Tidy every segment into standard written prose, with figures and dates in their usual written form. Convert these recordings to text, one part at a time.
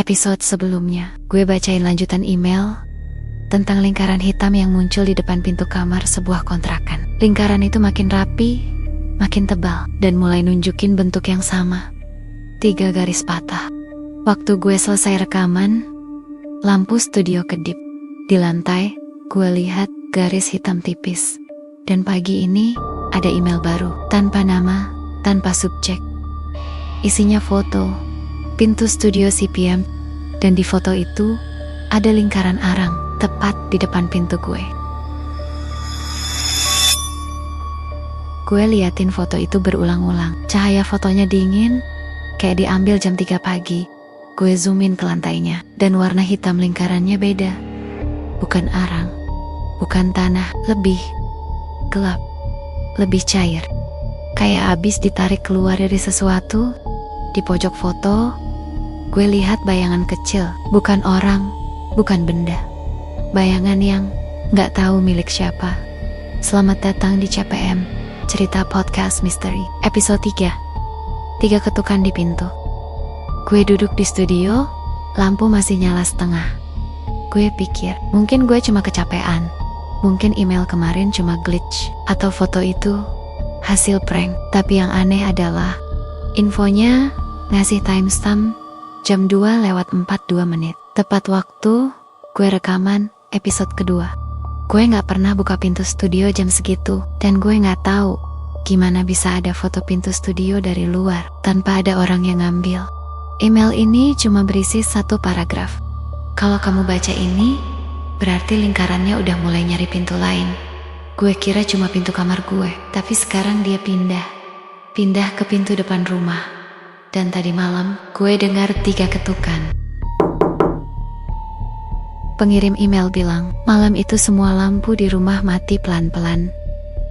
episode sebelumnya, gue bacain lanjutan email tentang lingkaran hitam yang muncul di depan pintu kamar sebuah kontrakan. Lingkaran itu makin rapi, makin tebal, dan mulai nunjukin bentuk yang sama. 3 garis patah. Waktu gue selesai rekaman, lampu studio kedip. Di lantai, gue lihat garis hitam tipis. Dan pagi ini, ada email baru, tanpa nama, tanpa subjek. Isinya foto, pintu studio CPM, dan di foto itu, ada lingkaran arang, tepat di depan pintu gue. Gue liatin foto itu berulang-ulang. Cahaya fotonya dingin, kayak diambil jam 3 pagi. Gue zoomin ke lantainya, dan warna hitam lingkarannya beda. Bukan arang, bukan tanah, lebih gelap, lebih cair. Kayak abis ditarik keluar dari sesuatu. Di pojok foto, gue lihat bayangan kecil, bukan orang, bukan benda. Bayangan yang gak tahu milik siapa. Selamat datang di CPM, Cerita Podcast Misteri, episode 3. 3 ketukan di pintu. Gue duduk di studio, lampu masih nyala setengah. Gue pikir, mungkin gue cuma kecapean. Mungkin email kemarin cuma glitch, atau foto itu hasil prank. Tapi yang aneh adalah, infonya ngasih timestamp jam 2:42. Tepat waktu gue rekaman episode kedua. Gue gak pernah buka pintu studio jam segitu, dan gue gak tahu gimana bisa ada foto pintu studio dari luar tanpa ada orang yang ngambil. Email ini cuma berisi 1 paragraf. Kalau kamu baca ini, berarti lingkarannya udah mulai nyari pintu lain. Gue kira cuma pintu kamar gue, tapi sekarang dia pindah ke pintu depan rumah. Dan tadi malam, gue dengar 3 ketukan. Pengirim email bilang, malam itu semua lampu di rumah mati pelan-pelan.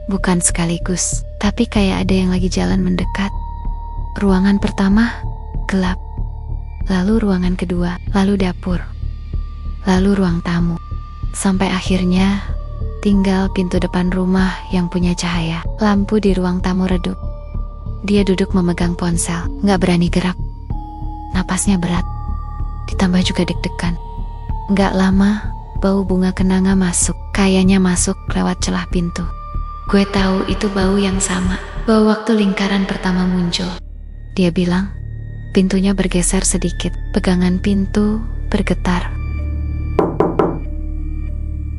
Bukan sekaligus, tapi kayak ada yang lagi jalan mendekat. Ruangan pertama, gelap. Lalu ruangan kedua, lalu dapur. Lalu ruang tamu. Sampai akhirnya, tinggal pintu depan rumah yang punya cahaya. Lampu di ruang tamu redup. Dia duduk memegang ponsel, gak berani gerak. Napasnya berat, ditambah juga deg-degan. Gak lama, bau bunga kenanga masuk. Kayaknya masuk lewat celah pintu. Gue tahu itu bau yang sama, bau waktu lingkaran pertama muncul. Dia bilang, pintunya bergeser sedikit, pegangan pintu bergetar.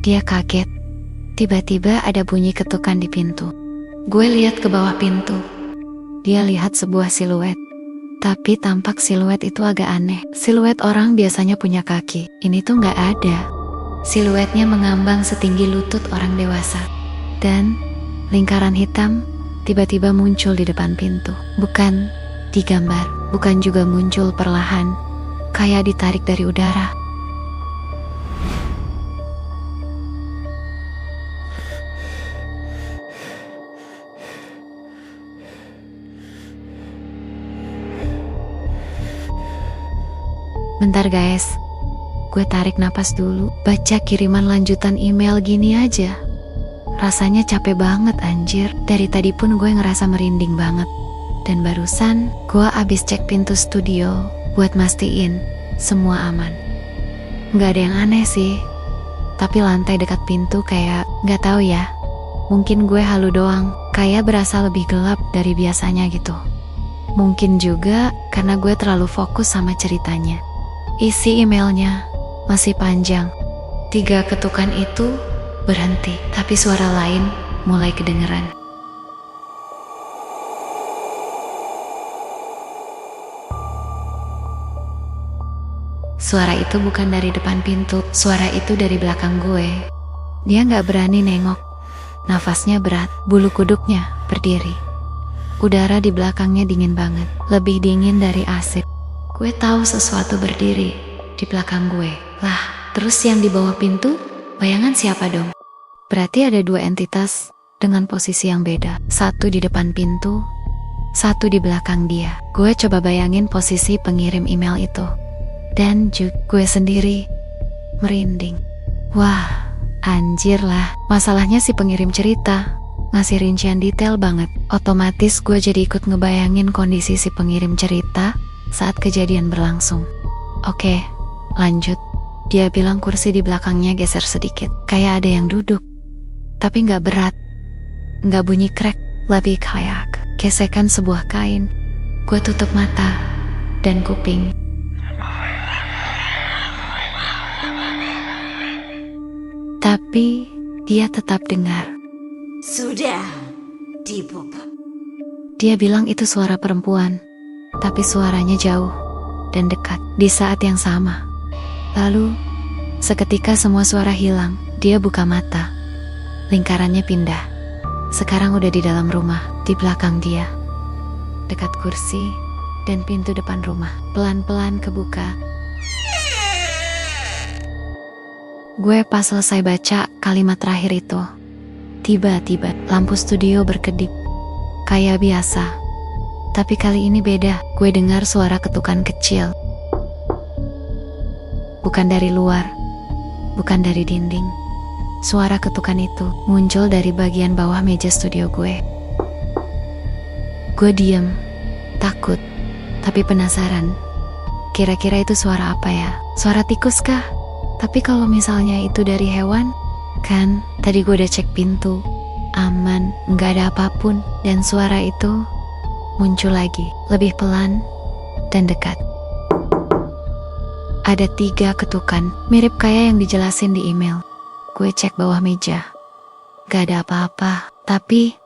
Dia kaget, tiba-tiba ada bunyi ketukan di pintu. Gue lihat ke bawah pintu. Dia lihat sebuah siluet. Tapi tampak siluet itu agak aneh. Siluet orang biasanya punya kaki. Ini tuh gak ada. Siluetnya mengambang setinggi lutut orang dewasa. Dan lingkaran hitam tiba-tiba muncul di depan pintu. Bukan digambar, bukan juga muncul perlahan. Kayak ditarik dari udara. Bentar guys, gue tarik napas dulu. Baca kiriman lanjutan email gini aja, rasanya capek banget anjir. Dari tadi pun gue ngerasa merinding banget. Dan barusan gue abis cek pintu studio buat mastiin semua aman. Gak ada yang aneh sih, tapi lantai dekat pintu kayak gak tahu ya, mungkin gue halu doang, kayak berasa lebih gelap dari biasanya gitu. Mungkin juga karena gue terlalu fokus sama ceritanya. Isi emailnya masih panjang. 3 ketukan itu berhenti, tapi suara lain mulai kedengeran. Suara itu bukan dari depan pintu, suara itu dari belakang gue. Dia gak berani nengok. Nafasnya berat, bulu kuduknya berdiri. Udara di belakangnya dingin banget, lebih dingin dari AC. Gue tahu sesuatu berdiri di belakang gue. Lah, terus yang di bawah pintu, bayangan siapa dong? Berarti ada 2 entitas dengan posisi yang beda. 1 di depan pintu, 1 di belakang dia. Gue coba bayangin posisi pengirim email itu. Dan juga gue sendiri merinding. Wah, anjir lah. Masalahnya si pengirim cerita ngasih rincian detail banget. Otomatis gue jadi ikut ngebayangin kondisi si pengirim cerita saat kejadian berlangsung. Oke, lanjut. Dia bilang kursi di belakangnya geser sedikit, kayak ada yang duduk. Tapi gak berat, gak bunyi krek, lebih kayak gesekan sebuah kain. Gue tutup mata dan kuping. Tapi dia tetap dengar. Sudah dibuka. Dia bilang itu suara perempuan, tapi suaranya jauh dan dekat di saat yang sama. Lalu, seketika semua suara hilang. Dia buka mata. Lingkarannya pindah. Sekarang udah di dalam rumah, di belakang dia. Dekat kursi dan pintu depan rumah. Pelan-pelan kebuka. Gue pas selesai baca kalimat terakhir itu, tiba-tiba lampu studio berkedip. Kayak biasa. Tapi kali ini beda. Gue dengar suara ketukan kecil. Bukan dari luar, bukan dari dinding. Suara ketukan itu muncul dari bagian bawah meja studio gue. Gue diem, takut, tapi penasaran. Kira-kira itu suara apa ya? Suara tikus kah? Tapi kalau misalnya itu dari hewan, kan tadi gue udah cek pintu, aman, nggak ada apapun. Dan suara itu muncul lagi, lebih pelan dan dekat. Ada 3 ketukan, mirip kayak yang dijelasin di email. Gue cek bawah meja, gak ada apa-apa. Tapi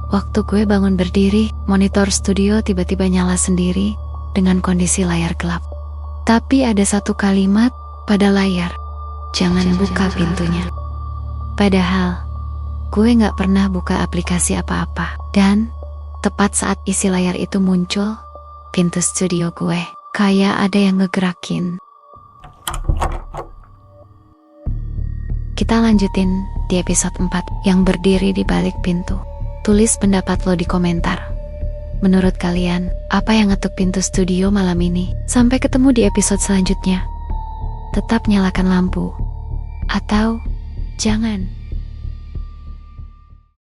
waktu gue bangun berdiri, monitor studio tiba-tiba nyala sendiri dengan kondisi layar gelap. Tapi ada satu kalimat pada layar, jangan buka pintunya. Padahal gue gak pernah buka aplikasi apa-apa. Dan tepat saat isi layar itu muncul, pintu studio gue kayak ada yang ngegerakin. Kita lanjutin di episode 4 yang berdiri di balik pintu. Tulis pendapat lo di komentar. Menurut kalian, apa yang ngetuk pintu studio malam ini? Sampai ketemu di episode selanjutnya. Tetap nyalakan lampu. Atau jangan.